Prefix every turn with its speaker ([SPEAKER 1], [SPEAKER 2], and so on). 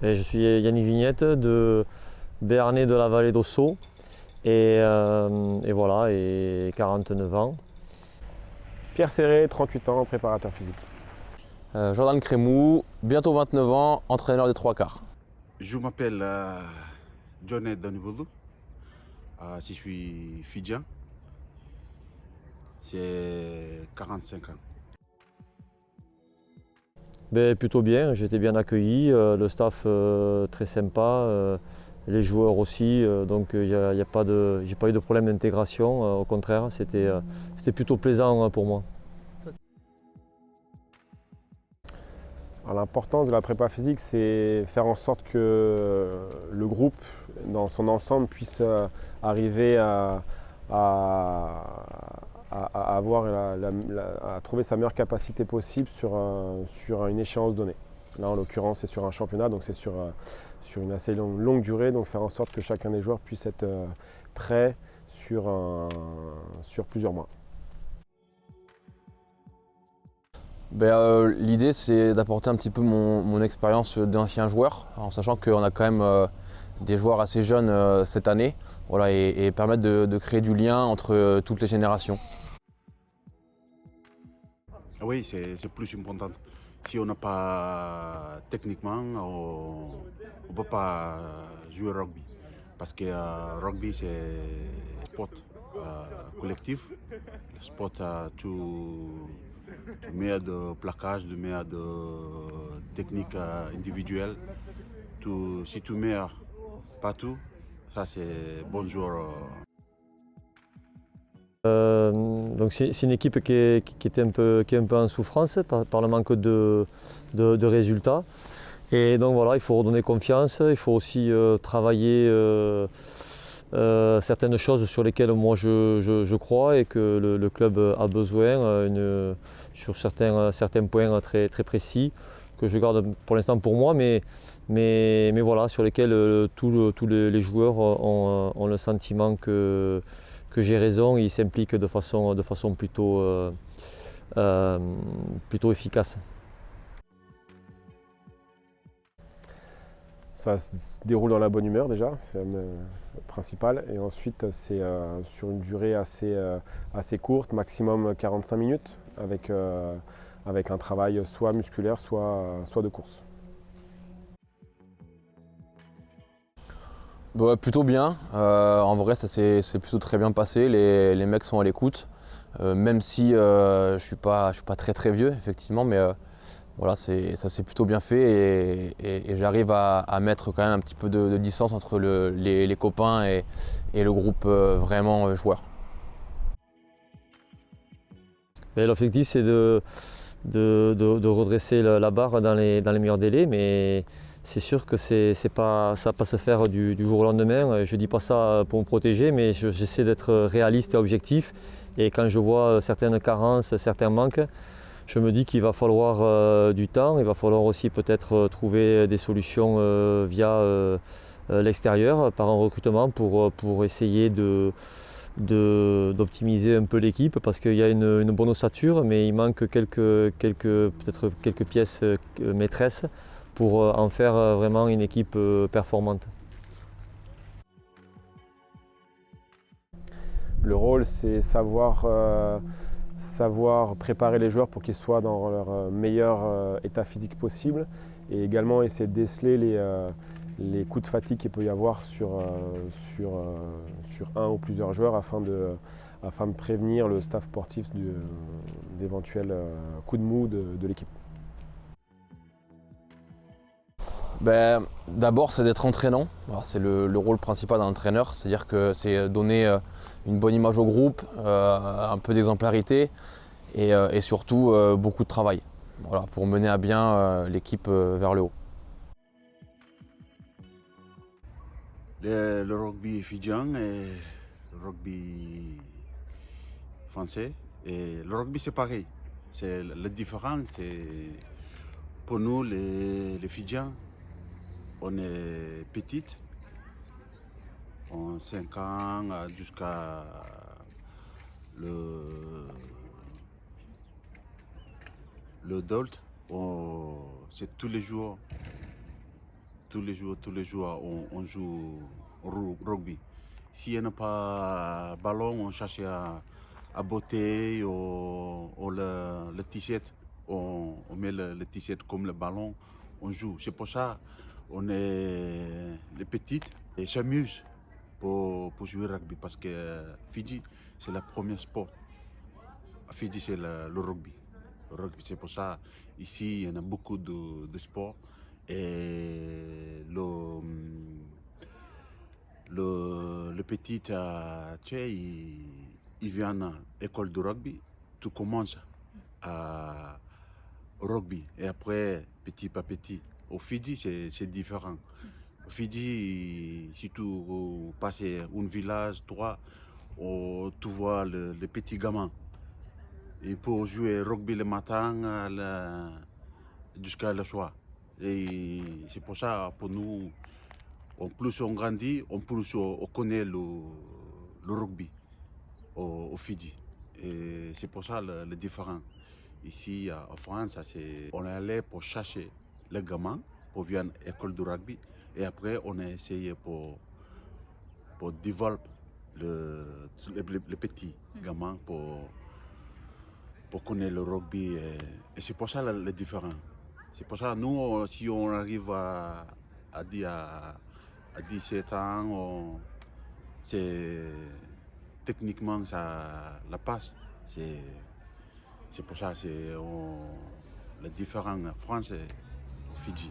[SPEAKER 1] Et je suis Yannick Vignette de Béarnais de la vallée d'Ossau et voilà, et 49 ans.
[SPEAKER 2] Pierre Serré, 38 ans, préparateur physique.
[SPEAKER 3] Jordan Crémou, bientôt 29 ans, entraîneur des trois quarts.
[SPEAKER 4] Je m'appelle Johnny Daniboulou. Je suis fidjien. J'ai 45 ans.
[SPEAKER 1] Plutôt bien, j'ai été bien accueilli, le staff très sympa, les joueurs aussi, donc j'ai pas eu de problème d'intégration, au contraire, c'était plutôt plaisant pour moi.
[SPEAKER 2] L'importance de la prépa physique, c'est faire en sorte que le groupe, dans son ensemble, puisse arriver à à trouver sa meilleure capacité possible sur une échéance donnée. Là, en l'occurrence, c'est sur un championnat, donc c'est sur une assez longue durée, donc faire en sorte que chacun des joueurs puisse être prêt sur plusieurs mois.
[SPEAKER 3] L'idée, c'est d'apporter un petit peu mon expérience d'ancien joueur, en sachant qu'on a quand même des joueurs assez jeunes cette année, voilà, et permettre de créer du lien entre toutes les générations.
[SPEAKER 4] Oui, c'est plus important. Si on n'a pas techniquement, on ne peut pas jouer au rugby. Parce que rugby, c'est un sport collectif. Le sport, tu mets de plaquage, tu mets de technique individuelle. Si tu mets partout, ça c'est bon joueur.
[SPEAKER 1] Donc c'est une équipe qui est un peu en souffrance par le manque de résultats. Et donc voilà, il faut redonner confiance, il faut aussi travailler certaines choses sur lesquelles moi je crois et que le club a besoin, sur certains points très précis que je garde pour l'instant pour moi, mais voilà, sur lesquels tous les joueurs ont le sentiment que j'ai raison et ils s'impliquent de façon plutôt efficace.
[SPEAKER 2] Ça se déroule dans la bonne humeur déjà, c'est le principal. Et ensuite, c'est sur une durée assez courte, maximum 45 minutes, avec un travail soit musculaire, soit de course.
[SPEAKER 3] Plutôt bien, en vrai ça s'est plutôt très bien passé, les mecs sont à l'écoute, même si je ne suis pas très vieux effectivement, mais voilà, ça s'est plutôt bien fait et j'arrive à mettre quand même un petit peu de distance entre les copains et le groupe vraiment joueur.
[SPEAKER 1] L'objectif c'est de redresser la barre dans les meilleurs délais, mais c'est sûr que ça ne va pas se faire du jour au lendemain. Je ne dis pas ça pour me protéger, mais j'essaie d'être réaliste et objectif. Et quand je vois certaines carences, certains manques, je me dis qu'il va falloir du temps, il va falloir aussi peut-être trouver des solutions via l'extérieur, par un recrutement, pour essayer d'optimiser un peu l'équipe, parce qu'il y a une bonne ossature, mais il manque peut-être quelques pièces maîtresses pour en faire vraiment une équipe performante.
[SPEAKER 2] Le rôle, c'est savoir préparer les joueurs pour qu'ils soient dans leur meilleur état physique possible et également essayer de déceler les coups de fatigue qu'il peut y avoir sur un ou plusieurs joueurs afin de prévenir le staff sportif d'éventuels coups de mou de l'équipe.
[SPEAKER 3] D'abord, c'est d'être entraînant. C'est le rôle principal d'un entraîneur, c'est-à-dire que c'est donner une bonne image au groupe, un peu d'exemplarité et surtout beaucoup de travail, voilà, pour mener à bien l'équipe vers le haut.
[SPEAKER 4] Le rugby fidjien et le rugby français. Et le rugby c'est pareil. La différence, c'est pour nous les Fidjiens, on est petite, en 5 ans jusqu'à le adult, c'est tous les jours tous les jours, on joue au rugby. S'il n'y a pas ballon, on cherche à botter ou le t-shirt. On met le t-shirt comme le ballon, on joue. C'est pour ça on est les petites et s'amusent pour jouer au rugby parce que Fidji, c'est le premier sport. À Fidji, c'est le rugby. Le rugby. C'est pour ça, ici, il y en a beaucoup de sports. Et le petit, tu sais, il vient à l'école de rugby. Tu commences au rugby. Et après, petit par petit. Au Fidji, c'est différent. Au Fidji, si tu passes un village, tu vois les petits gamins. Il peut jouer rugby le matin jusqu'à le soir. Et c'est pour ça, pour nous, en plus on grandit, en plus on connaît le rugby au Fidji. Et c'est pour ça le différent. Ici en France, on est allé pour chercher les gamins pour venir à l'école de rugby. Et après, on a essayé pour développer les petits gamins pour connaître le rugby. Et c'est pour ça le différent. C'est pour ça nous, si on arrive à 17 ans, techniquement ça la passe. C'est pour ça le différent France et Fidji.